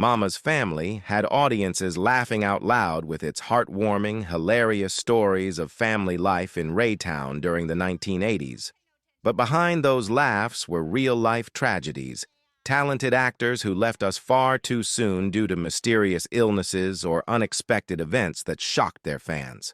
Mama's Family had audiences laughing out loud with its heartwarming, hilarious stories of family life in Raytown during the 1980s. But behind those laughs were real-life tragedies, talented actors who left us far too soon due to mysterious illnesses or unexpected events that shocked their fans.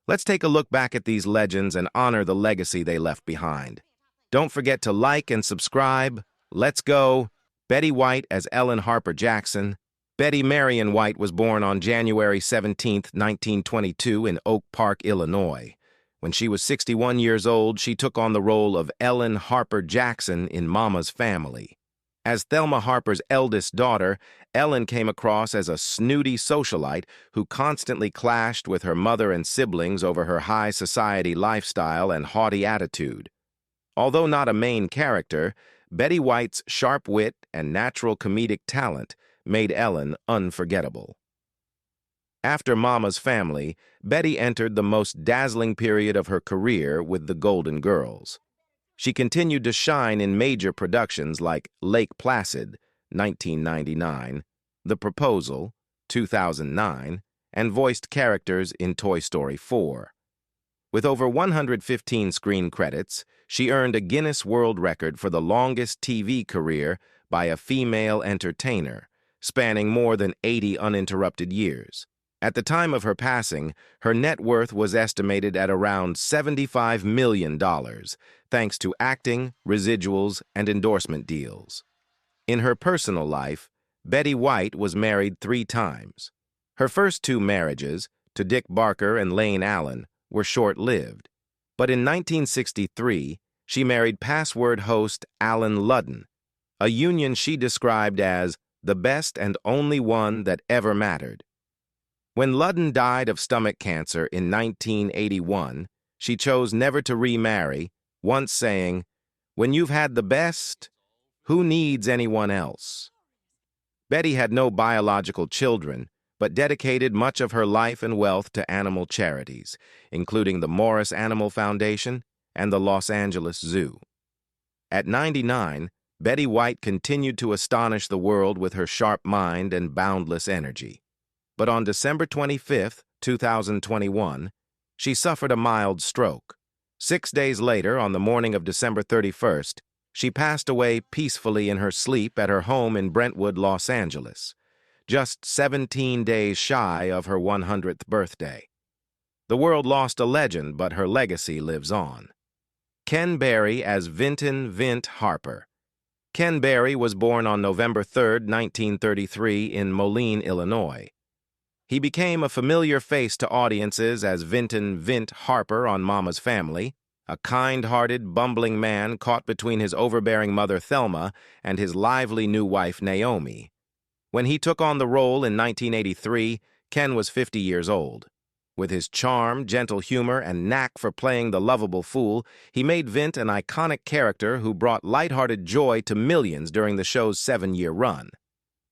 Let's take a look back at these legends and honor the legacy they left behind. Don't forget to like and subscribe. Let's go! Betty White as Ellen Harper Jackson. Betty Marion White was born on January 17, 1922 in Oak Park, Illinois. When she was 61 years old, she took on the role of Ellen Harper Jackson in Mama's Family. As Thelma Harper's eldest daughter, Ellen came across as a snooty socialite who constantly clashed with her mother and siblings over her high society lifestyle and haughty attitude. Although not a main character, Betty White's sharp wit and natural comedic talent made Ellen unforgettable. After Mama's Family, Betty entered the most dazzling period of her career with the Golden Girls. She continued to shine in major productions like Lake Placid, 1999, The Proposal, 2009, and voiced characters in Toy Story 4. With over 115 screen credits, she earned a Guinness World Record for the longest TV career by a female entertainer, spanning more than 80 uninterrupted years. At the time of her passing, her net worth was estimated at around $75 million, thanks to acting, residuals, and endorsement deals. In her personal life, Betty White was married 3 times. Her first 2 marriages, to Dick Barker and Lane Allen, were short-lived. But in 1963, she married Password host Alan Ludden, a union she described as the best and only one that ever mattered. When Ludden died of stomach cancer in 1981, she chose never to remarry, once saying, "When you've had the best, who needs anyone else?" Betty had no biological children, but dedicated much of her life and wealth to animal charities, including the Morris Animal Foundation and the Los Angeles Zoo. At 99, Betty White continued to astonish the world with her sharp mind and boundless energy. But on December 25, 2021, she suffered a mild stroke. 6 days later, on the morning of December 31st, she passed away peacefully in her sleep at her home in Brentwood, Los Angeles, just 17 days shy of her 100th birthday. The world lost a legend, but her legacy lives on. Ken Berry as Vinton Vint Harper. Ken Berry was born on November 3, 1933 in Moline, Illinois. He became a familiar face to audiences as Vinton Vint Harper on Mama's Family, a kind-hearted, bumbling man caught between his overbearing mother Thelma and his lively new wife Naomi. When he took on the role in 1983, Ken was 50 years old. With his charm, gentle humor, and knack for playing the lovable fool, he made Vint an iconic character who brought lighthearted joy to millions during the show's 7-year run.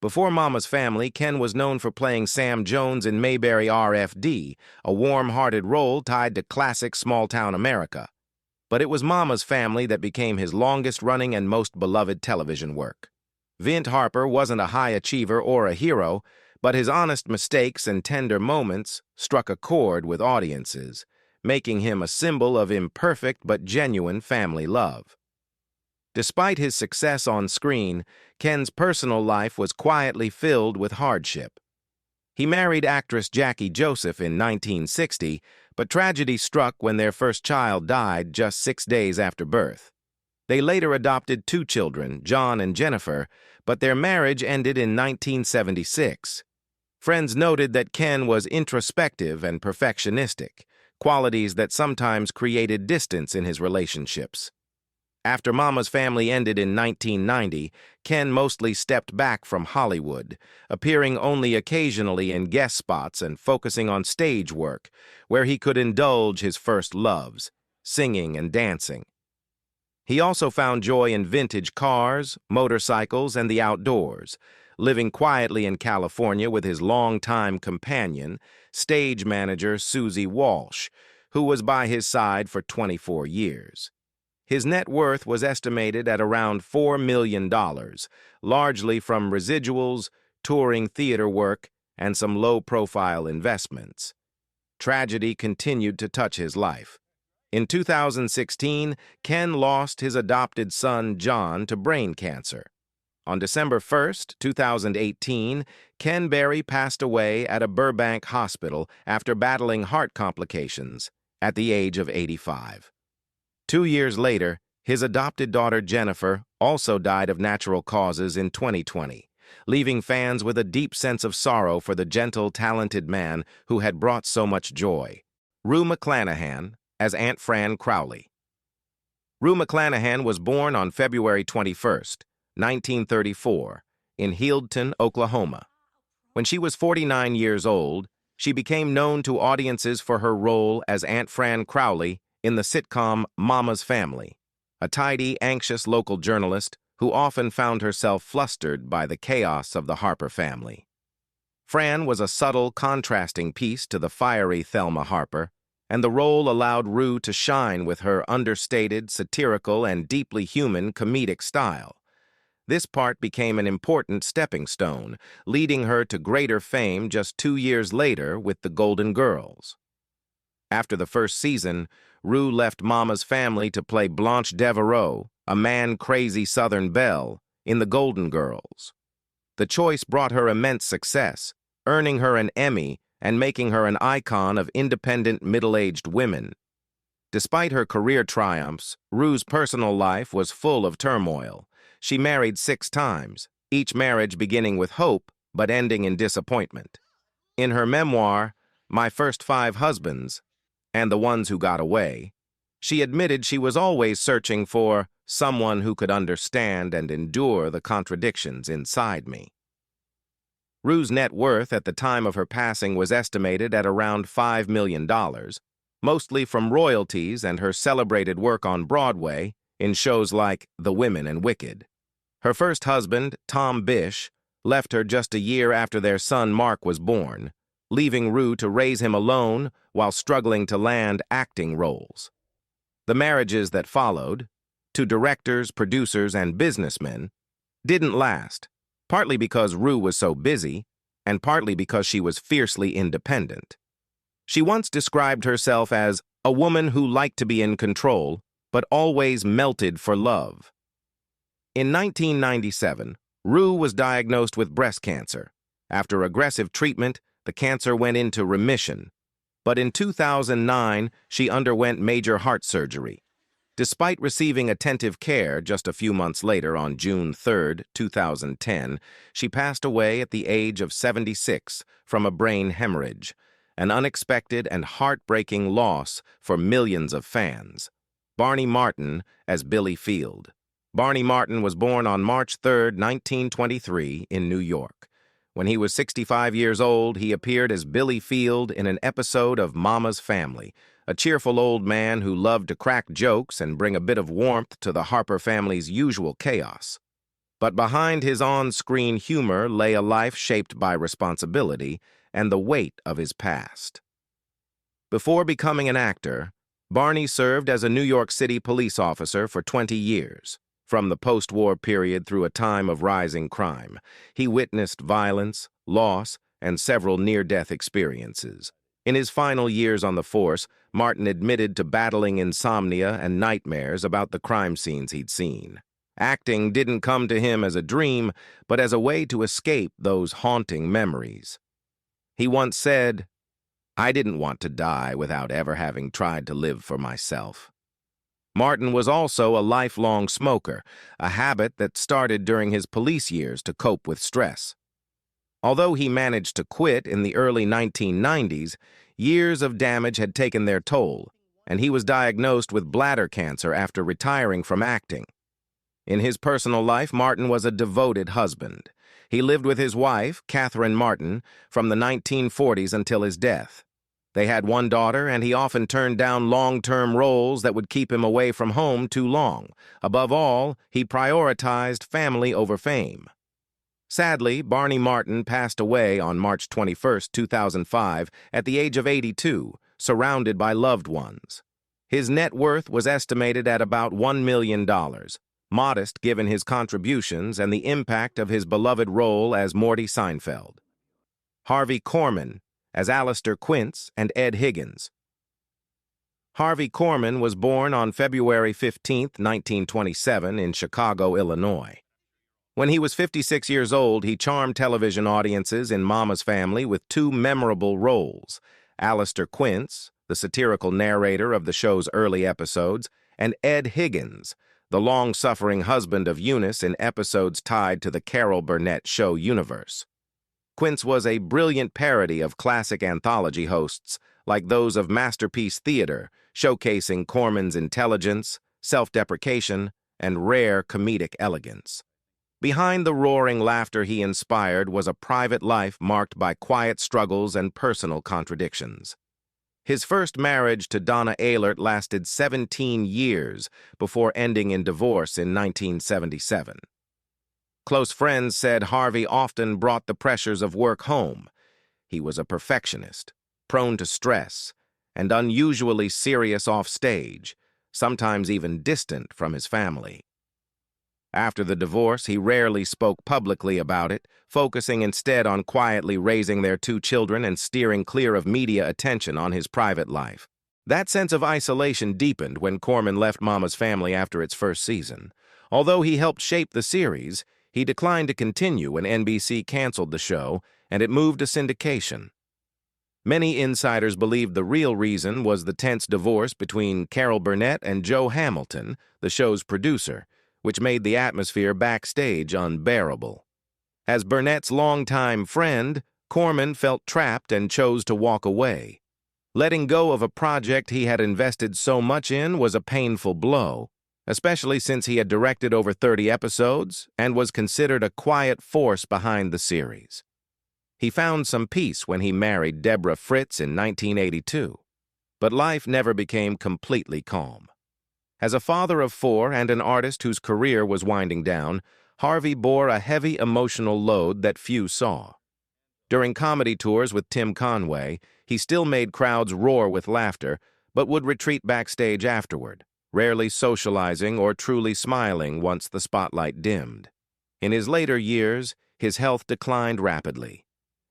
Before Mama's Family, Ken was known for playing Sam Jones in Mayberry RFD, a warm-hearted role tied to classic small-town America. But it was Mama's Family that became his longest-running and most beloved television work. Vint Harper wasn't a high achiever or a hero, but his honest mistakes and tender moments struck a chord with audiences, making him a symbol of imperfect but genuine family love. Despite his success on screen, Ken's personal life was quietly filled with hardship. He married actress Jackie Joseph in 1960, but tragedy struck when their first child died just 6 days after birth. They later adopted 2 children, John and Jennifer, but their marriage ended in 1976. Friends noted that Ken was introspective and perfectionistic, qualities that sometimes created distance in his relationships. After Mama's Family ended in 1990, Ken mostly stepped back from Hollywood, appearing only occasionally in guest spots and focusing on stage work, where he could indulge his first loves, singing and dancing. He also found joy in vintage cars, motorcycles, and the outdoors, living quietly in California with his longtime companion, stage manager Susie Walsh, who was by his side for 24 years. His net worth was estimated at around $4 million, largely from residuals, touring theater work, and some low-profile investments. Tragedy continued to touch his life. In 2016, Ken lost his adopted son, John, to brain cancer. On December 1st, 2018, Ken Berry passed away at a Burbank hospital after battling heart complications at the age of 85. 2 years later, his adopted daughter, Jennifer, also died of natural causes in 2020, leaving fans with a deep sense of sorrow for the gentle, talented man who had brought so much joy. Rue McClanahan as Aunt Fran Crowley. Rue McClanahan was born on February 21st, 1934, in Hildton, Oklahoma. When she was 49 years old, she became known to audiences for her role as Aunt Fran Crowley in the sitcom Mama's Family, a tidy, anxious local journalist who often found herself flustered by the chaos of the Harper family. Fran was a subtle, contrasting piece to the fiery Thelma Harper, and the role allowed Rue to shine with her understated, satirical, and deeply human comedic style. This part became an important stepping stone, leading her to greater fame just 2 years later with The Golden Girls. After the first season, Rue left Mama's Family to play Blanche Devereaux, a man-crazy Southern belle, in The Golden Girls. The choice brought her immense success, earning her an Emmy and making her an icon of independent middle-aged women. Despite her career triumphs, Rue's personal life was full of turmoil. She married 6 times, each marriage beginning with hope but ending in disappointment. In her memoir, My First 5 Husbands, and the Ones Who Got Away, she admitted she was always searching for someone who could understand and endure the contradictions inside me. Rue's net worth at the time of her passing was estimated at around $5 million, mostly from royalties and her celebrated work on Broadway in shows like The Women and Wicked. Her first husband, Tom Bish, left her just a year after their son Mark was born, leaving Rue to raise him alone while struggling to land acting roles. The marriages that followed, to directors, producers, and businessmen, didn't last, partly because Rue was so busy, and partly because she was fiercely independent. She once described herself as a woman who liked to be in control, but always melted for love. In 1997, Rue was diagnosed with breast cancer. After aggressive treatment, the cancer went into remission. But in 2009, she underwent major heart surgery. Despite receiving attentive care just a few months later on June 3, 2010, she passed away at the age of 76 from a brain hemorrhage, an unexpected and heartbreaking loss for millions of fans. Barney Martin as Billy Field. Barney Martin was born on March 3, 1923, in New York. When he was 65 years old, he appeared as Billy Field in an episode of Mama's Family, a cheerful old man who loved to crack jokes and bring a bit of warmth to the Harper family's usual chaos. But behind his on-screen humor lay a life shaped by responsibility and the weight of his past. Before becoming an actor, Barney served as a New York City police officer for 20 years. From the post-war period through a time of rising crime, he witnessed violence, loss, and several near-death experiences. In his final years on the force, Martin admitted to battling insomnia and nightmares about the crime scenes he'd seen. Acting didn't come to him as a dream, but as a way to escape those haunting memories. He once said, "I didn't want to die without ever having tried to live for myself." Martin was also a lifelong smoker, a habit that started during his police years to cope with stress. Although he managed to quit in the early 1990s, years of damage had taken their toll, and he was diagnosed with bladder cancer after retiring from acting. In his personal life, Martin was a devoted husband. He lived with his wife, Kathleen Martin, from the 1940s until his death. They had one daughter, and he often turned down long-term roles that would keep him away from home too long. Above all, he prioritized family over fame. Sadly, Barney Martin passed away on March 21, 2005, at the age of 82, surrounded by loved ones. His net worth was estimated at about $1 million, modest given his contributions and the impact of his beloved role as Morty Seinfeld. Harvey Corman as Alistair Quince and Ed Higgins. Harvey Corman was born on February 15, 1927, in Chicago, Illinois. When he was 56 years old, he charmed television audiences in Mama's Family with two memorable roles: Alistair Quince, the satirical narrator of the show's early episodes, and Ed Higgins, the long-suffering husband of Eunice in episodes tied to the Carol Burnett show universe. Quince was a brilliant parody of classic anthology hosts like those of Masterpiece Theater, showcasing Corman's intelligence, self-deprecation, and rare comedic elegance. Behind the roaring laughter he inspired was a private life marked by quiet struggles and personal contradictions. His first marriage to Donna Ehlert lasted 17 years before ending in divorce in 1977. Close friends said Harvey often brought the pressures of work home. He was a perfectionist, prone to stress, and unusually serious off stage, sometimes even distant from his family. After the divorce, he rarely spoke publicly about it, focusing instead on quietly raising their two children and steering clear of media attention on his private life. That sense of isolation deepened when Corman left Mama's Family after its first season. Although he helped shape the series, he declined to continue when NBC canceled the show and it moved to syndication. Many insiders believed the real reason was the tense divorce between Carol Burnett and Joe Hamilton, the show's producer, which made the atmosphere backstage unbearable. As Burnett's longtime friend, Corman felt trapped and chose to walk away. Letting go of a project he had invested so much in was a painful blow, especially since he had directed over 30 episodes and was considered a quiet force behind the series. He found some peace when he married Deborah Fritz in 1982, but life never became completely calm. As a father of four and an artist whose career was winding down, Harvey bore a heavy emotional load that few saw. During comedy tours with Tim Conway, he still made crowds roar with laughter, but would retreat backstage afterward, rarely socializing or truly smiling once the spotlight dimmed. In his later years, his health declined rapidly.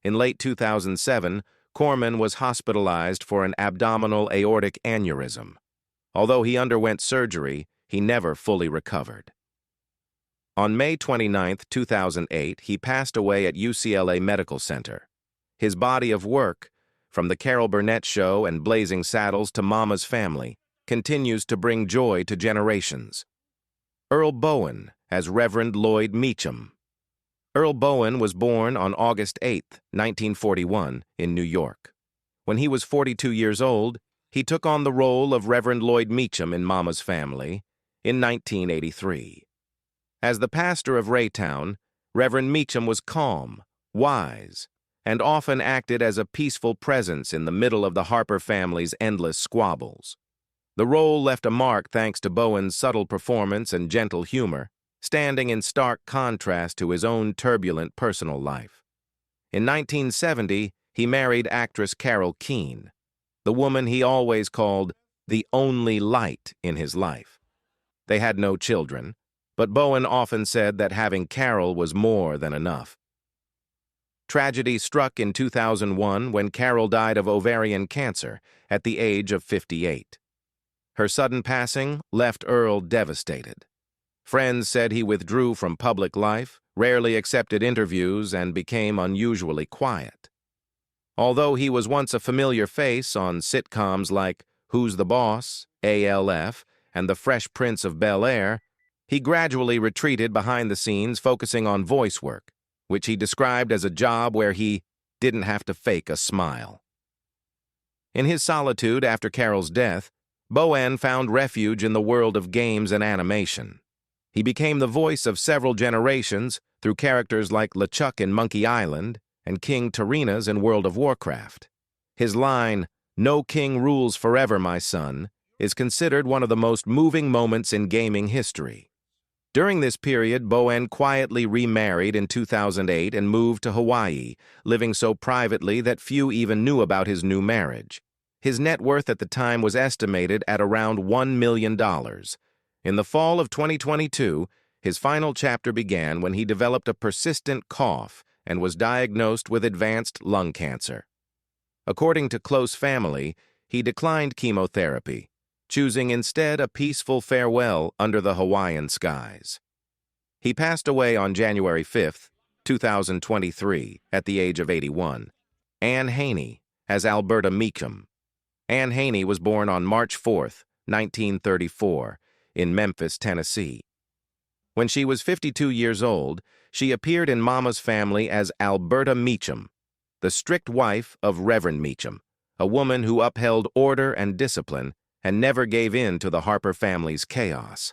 In late 2007, Corman was hospitalized for an abdominal aortic aneurysm. Although he underwent surgery, he never fully recovered. On May 29, 2008, he passed away at UCLA Medical Center. His body of work, from The Carol Burnett Show and Blazing Saddles to Mama's Family, continues to bring joy to generations. Earl Bowen as Reverend Lloyd Meacham. Earl Bowen was born on August 8, 1941, in New York. When he was 42 years old, he took on the role of Reverend Lloyd Meacham in Mama's Family in 1983. As the pastor of Raytown, Reverend Meacham was calm, wise, and often acted as a peaceful presence in the middle of the Harper family's endless squabbles. The role left a mark thanks to Bowen's subtle performance and gentle humor, standing in stark contrast to his own turbulent personal life. In 1970, he married actress Carol Keene, the woman he always called the only light in his life. They had no children, but Bowen often said that having Carol was more than enough. Tragedy struck in 2001 when Carol died of ovarian cancer at the age of 58. Her sudden passing left Earl devastated. Friends said he withdrew from public life, rarely accepted interviews, and became unusually quiet. Although he was once a familiar face on sitcoms like Who's the Boss, ALF, and The Fresh Prince of Bel-Air, he gradually retreated behind the scenes, focusing on voice work, which he described as a job where he didn't have to fake a smile. In his solitude after Carol's death, Bowen found refuge in the world of games and animation. He became the voice of several generations through characters like LeChuck in Monkey Island and King Tyrannus in World of Warcraft. His line, "No king rules forever, my son," is considered one of the most moving moments in gaming history. During this period, Bowen quietly remarried in 2008 and moved to Hawaii, living so privately that few even knew about his new marriage. His net worth at the time was estimated at around $1 million, In the fall of 2022, his final chapter began when he developed a persistent cough and was diagnosed with advanced lung cancer. According to close family, he declined chemotherapy, choosing instead a peaceful farewell under the Hawaiian skies. He passed away on January 5, 2023, at the age of 81. Anne Haney as Alberta Meacham. Anne Haney was born on March 4, 1934, in Memphis, Tennessee. When she was 52 years old, she appeared in Mama's Family as Alberta Meacham, the strict wife of Reverend Meacham, a woman who upheld order and discipline and never gave in to the Harper family's chaos.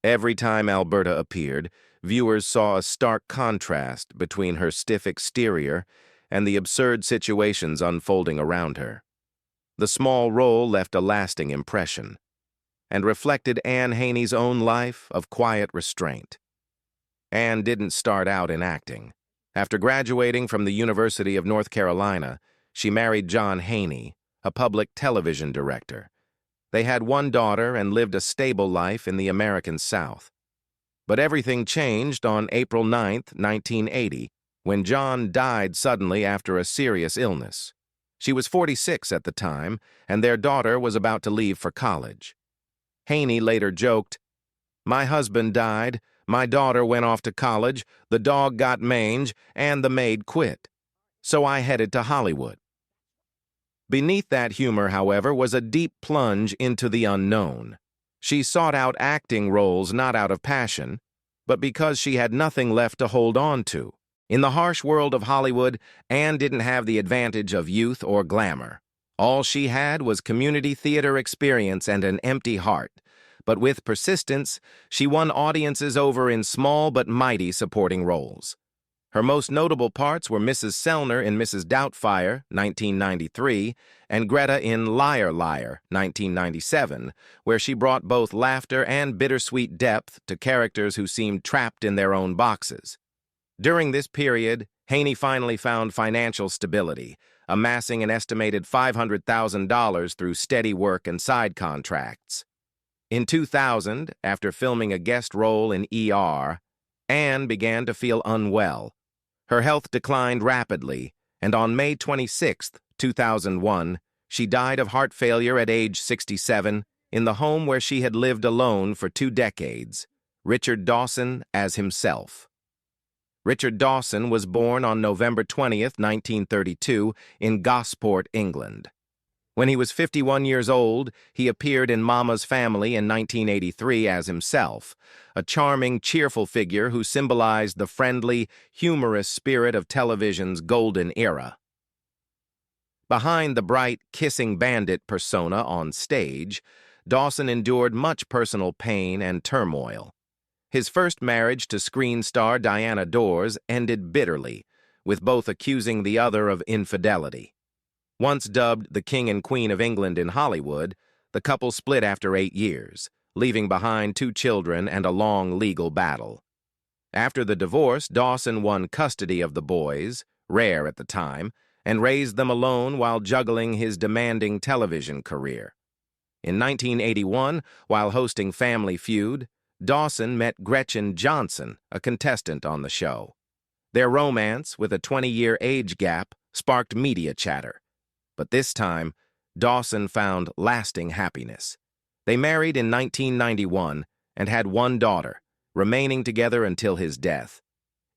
Every time Alberta appeared, viewers saw a stark contrast between her stiff exterior and the absurd situations unfolding around her. The small role left a lasting impression and reflected Anne Haney's own life of quiet restraint. Anne didn't start out in acting. After graduating from the University of North Carolina, she married John Haney, a public television director. They had one daughter and lived a stable life in the American South. But everything changed on April 9, 1980, when John died suddenly after a serious illness. She was 46 at the time, and their daughter was about to leave for college. Haney later joked, "My husband died, my daughter went off to college, the dog got mange, and the maid quit. So I headed to Hollywood." Beneath that humor, however, was a deep plunge into the unknown. She sought out acting roles not out of passion, but because she had nothing left to hold on to. In the harsh world of Hollywood, Anne didn't have the advantage of youth or glamour. All she had was community theater experience and an empty heart. But with persistence, she won audiences over in small but mighty supporting roles. Her most notable parts were Mrs. Sellner in Mrs. Doubtfire, 1993, and Greta in Liar Liar, 1997, where she brought both laughter and bittersweet depth to characters who seemed trapped in their own boxes. During this period, Haney finally found financial stability, amassing an estimated $500,000 through steady work and side contracts. In 2000, after filming a guest role in ER, Anne began to feel unwell. Her health declined rapidly, and on May 26, 2001, she died of heart failure at age 67 in the home where she had lived alone for 2 decades, Richard Dawson as himself. Richard Dawson was born on November 20, 1932, in Gosport, England. When he was 51 years old, he appeared in Mama's Family in 1983 as himself, a charming, cheerful figure who symbolized the friendly, humorous spirit of television's golden era. Behind the bright, kissing bandit persona on stage, Dawson endured much personal pain and turmoil. His first marriage to screen star Diana Dors ended bitterly, with both accusing the other of infidelity. Once dubbed the King and Queen of England in Hollywood, the couple split after 8 years, leaving behind 2 children and a long legal battle. After the divorce, Dawson won custody of the boys, rare at the time, and raised them alone while juggling his demanding television career. In 1981, while hosting Family Feud, Dawson met Gretchen Johnson, a contestant on the show. Their romance, with a 20-year age gap, sparked media chatter. But this time, Dawson found lasting happiness. They married in 1991 and had 1 daughter, remaining together until his death.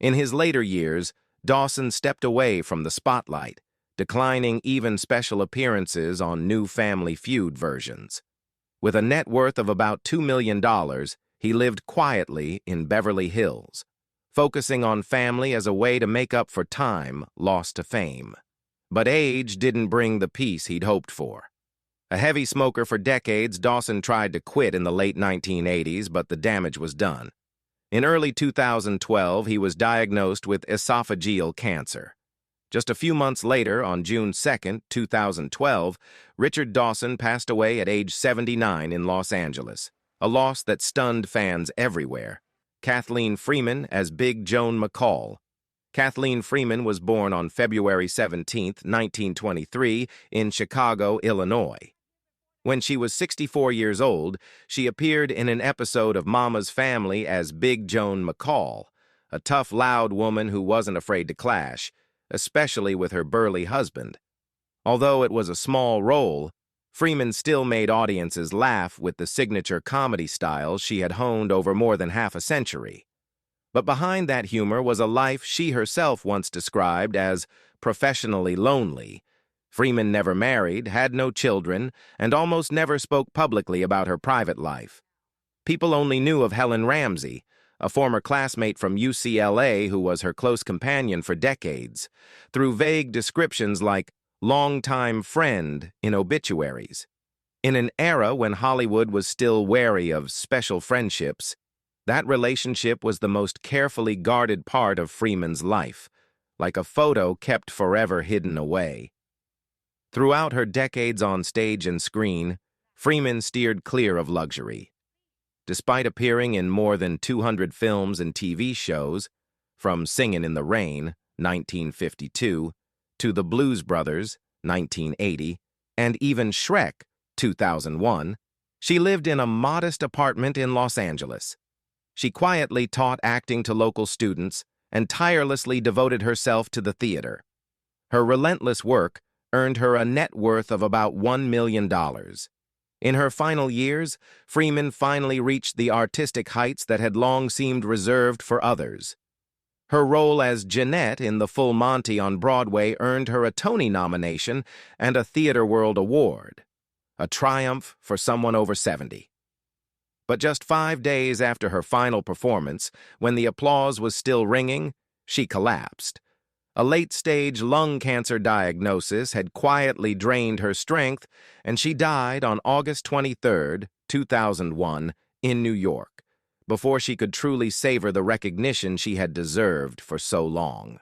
In his later years, Dawson stepped away from the spotlight, declining even special appearances on new Family Feud versions. With a net worth of about $2 million, he lived quietly in Beverly Hills, focusing on family as a way to make up for time lost to fame. But age didn't bring the peace he'd hoped for. A heavy smoker for decades, Dawson tried to quit in the late 1980s, but the damage was done. In early 2012, he was diagnosed with esophageal cancer. Just a few months later, on June 2, 2012, Richard Dawson passed away at age 79 in Los Angeles, a loss that stunned fans everywhere. Kathleen Freeman as Big Joan McCall. Kathleen Freeman was born on February 17, 1923, in Chicago, Illinois. When she was 64 years old, she appeared in an episode of Mama's Family as Big Joan McCall, a tough, loud woman who wasn't afraid to clash, especially with her burly husband. Although it was a small role, Freeman still made audiences laugh with the signature comedy style she had honed over more than half a century. But behind that humor was a life she herself once described as professionally lonely. Freeman never married, had no children, and almost never spoke publicly about her private life. People only knew of Helen Ramsey, a former classmate from UCLA who was her close companion for decades, through vague descriptions like longtime friend in obituaries. In an era when Hollywood was still wary of special friendships, that relationship was the most carefully guarded part of Freeman's life, like a photo kept forever hidden away. Throughout her decades on stage and screen, Freeman steered clear of luxury. Despite appearing in more than 200 films and TV shows, from Singin' in the Rain, 1952, to The Blues Brothers, 1980, and even Shrek, 2001, she lived in a modest apartment in Los Angeles. She quietly taught acting to local students and tirelessly devoted herself to the theater. Her relentless work earned her a net worth of about $1 million. In her final years, Freeman finally reached the artistic heights that had long seemed reserved for others. Her role as Jeanette in The Full Monty on Broadway earned her a Tony nomination and a Theater World Award, a triumph for someone over 70. But just 5 days after her final performance, when the applause was still ringing, she collapsed. A late-stage lung cancer diagnosis had quietly drained her strength, and she died on August 23, 2001, in New York, before she could truly savor the recognition she had deserved for so long.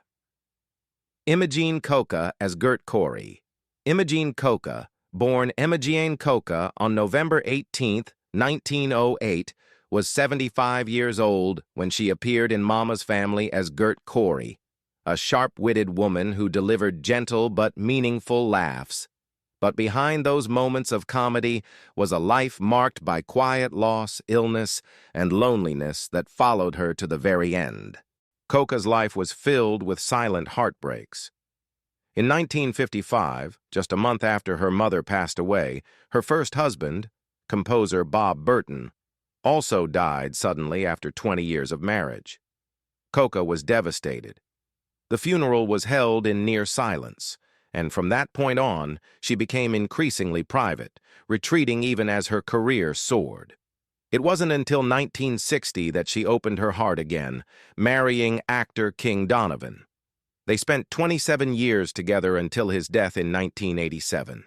Imagigene Koka as Gert Corey. Imagigene Koka, born Imagigene Koka on November 18, 1908, was 75 years old when she appeared in Mama's Family as Gert Corey, a sharp-witted woman who delivered gentle but meaningful laughs. But behind those moments of comedy was a life marked by quiet loss, illness, and loneliness that followed her to the very end. Koka's life was filled with silent heartbreaks. In 1955, just a month after her mother passed away, her first husband, composer Bob Burton, also died suddenly after 20 years of marriage. Koka was devastated. The funeral was held in near silence, and from that point on, she became increasingly private, retreating even as her career soared. It wasn't until 1960 that she opened her heart again, marrying actor King Donovan. They spent 27 years together until his death in 1987.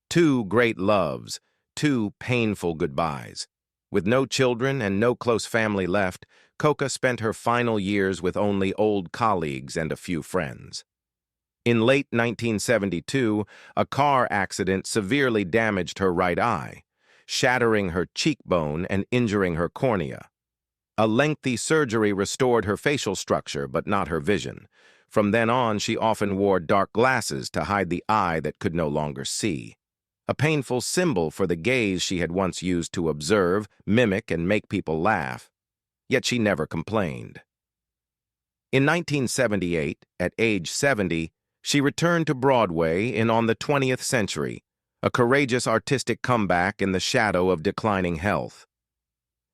2 great loves, 2 painful goodbyes. With no children and no close family left, Koka spent her final years with only old colleagues and a few friends. In late 1972, a car accident severely damaged her right eye, shattering her cheekbone and injuring her cornea. A lengthy surgery restored her facial structure, but not her vision. From then on, she often wore dark glasses to hide the eye that could no longer see, a painful symbol for the gaze she had once used to observe, mimic, and make people laugh. Yet she never complained. In 1978, at age 70, she returned to Broadway in On the 20th Century, a courageous artistic comeback in the shadow of declining health.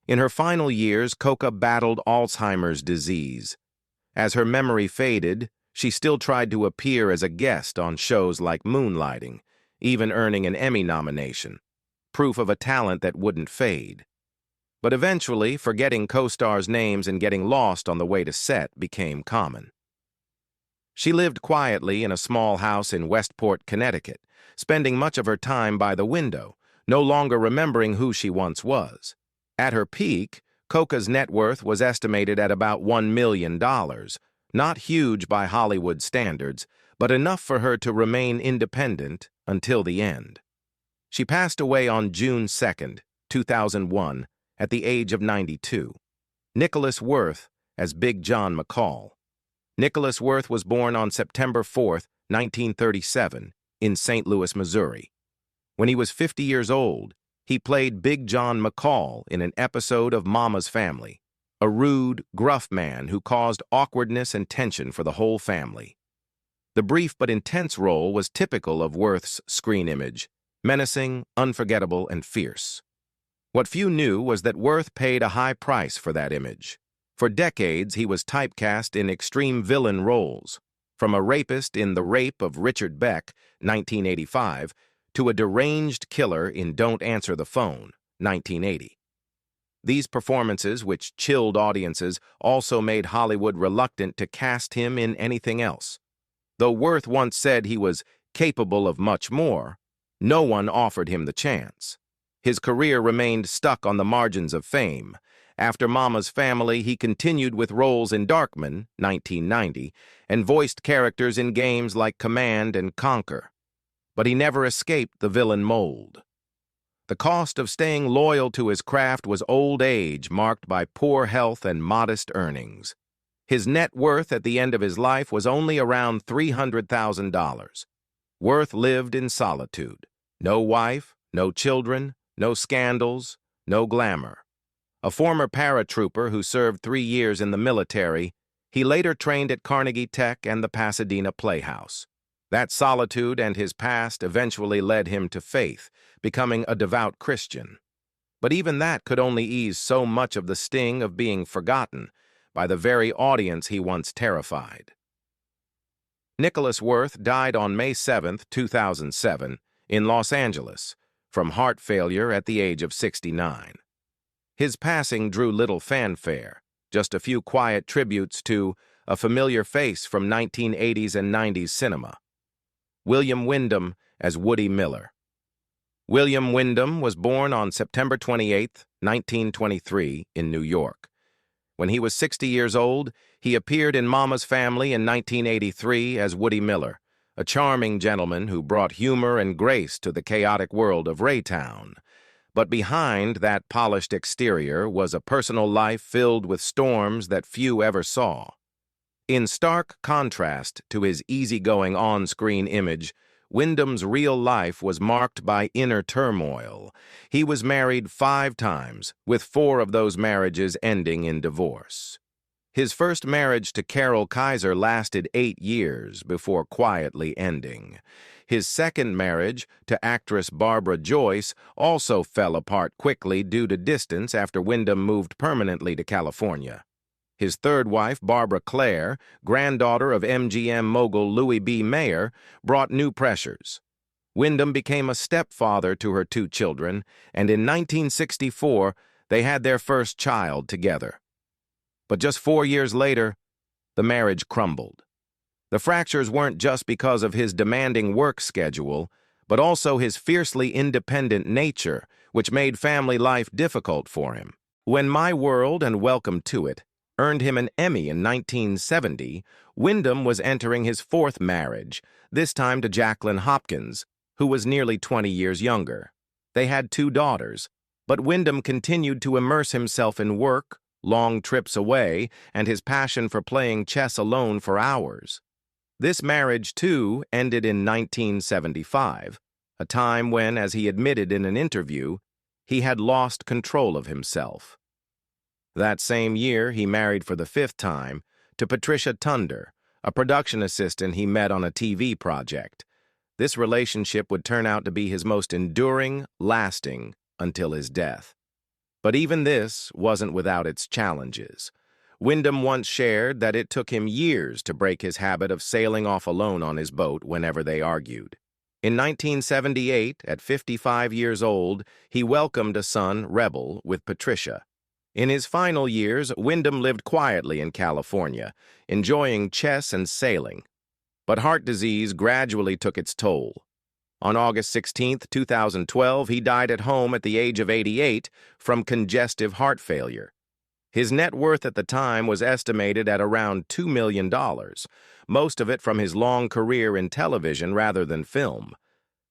In her final years, Koka battled Alzheimer's disease. As her memory faded, she still tried to appear as a guest on shows like Moonlighting, even earning an Emmy nomination, proof of a talent that wouldn't fade. But eventually, forgetting co-stars' names and getting lost on the way to set became common. She lived quietly in a small house in Westport, Connecticut, spending much of her time by the window, no longer remembering who she once was. At her peak, Koka's net worth was estimated at about $1 million, not huge by Hollywood standards, but enough for her to remain independent until the end. She passed away on June 2, 2001, at the age of 92. Nicholas Worth as Big John McCall. Nicholas Worth was born on September 4, 1937, in St. Louis, Missouri. When he was 50 years old, he played Big John McCall in an episode of Mama's Family, a rude, gruff man who caused awkwardness and tension for the whole family. The brief but intense role was typical of Worth's screen image, menacing, unforgettable, and fierce. What few knew was that Worth paid a high price for that image. For decades, he was typecast in extreme villain roles, from a rapist in The Rape of Richard Beck, 1985, to a deranged killer in Don't Answer the Phone, 1980. These performances, which chilled audiences, also made Hollywood reluctant to cast him in anything else. Though Worth once said he was capable of much more, no one offered him the chance. His career remained stuck on the margins of fame. After Mama's Family, he continued with roles in Darkman, 1990, and voiced characters in games like Command and Conquer. But he never escaped the villain mold. The cost of staying loyal to his craft was old age marked by poor health and modest earnings. His net worth at the end of his life was only around $300,000. Worth lived in solitude. No wife, no children, no scandals, no glamour. A former paratrooper who served 3 years in the military, he later trained at Carnegie Tech and the Pasadena Playhouse. That solitude and his past eventually led him to faith, becoming a devout Christian. But even that could only ease so much of the sting of being forgotten by the very audience he once terrified. Nicholas Worth died on May 7, 2007, in Los Angeles, from heart failure at the age of 69. His passing drew little fanfare, just a few quiet tributes to a familiar face from 1980s and 90s cinema. William Windham as Woody Miller. William Windham was born on September 28, 1923, in New York. When he was 60 years old, he appeared in Mama's Family in 1983 as Woody Miller, a charming gentleman who brought humor and grace to the chaotic world of Raytown. But behind that polished exterior was a personal life filled with storms that few ever saw. In stark contrast to his easygoing on-screen image, Windham's real life was marked by inner turmoil. He was married 5 times, with 4 of those marriages ending in divorce. His first marriage to Carol Kaiser lasted 8 years before quietly ending. His second marriage, to actress Barbara Joyce, also fell apart quickly due to distance after Windham moved permanently to California. His third wife, Barbara Clare, granddaughter of MGM mogul Louis B. Mayer, brought new pressures. Windham became a stepfather to her 2 children, and in 1964, they had their first child together. But just 4 years later, the marriage crumbled. The fractures weren't just because of his demanding work schedule, but also his fiercely independent nature, which made family life difficult for him. When My World and Welcome to It earned him an Emmy in 1970, Windham was entering his 4th marriage, this time to Jacqueline Hopkins, who was nearly 20 years younger. They had 2 daughters, but Windham continued to immerse himself in work, long trips away, and his passion for playing chess alone for hours. This marriage, too, ended in 1975, a time when, as he admitted in an interview, he had lost control of himself. That same year, he married for the 5th time to Patricia Tunder, a production assistant he met on a TV project. This relationship would turn out to be his most enduring, lasting, until his death. But even this wasn't without its challenges. Windham once shared that it took him years to break his habit of sailing off alone on his boat whenever they argued. In 1978, at 55 years old, he welcomed a son, Rebel, with Patricia. In his final years, Windham lived quietly in California, enjoying chess and sailing. But heart disease gradually took its toll. On August 16, 2012, he died at home at the age of 88 from congestive heart failure. His net worth at the time was estimated at around $2 million, most of it from his long career in television rather than film.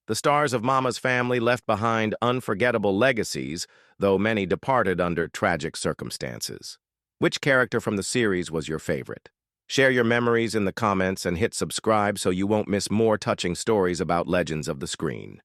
The stars of Mama's Family left behind unforgettable legacies, though many departed under tragic circumstances. Which character from the series was your favorite? Share your memories in the comments and hit subscribe so you won't miss more touching stories about legends of the screen.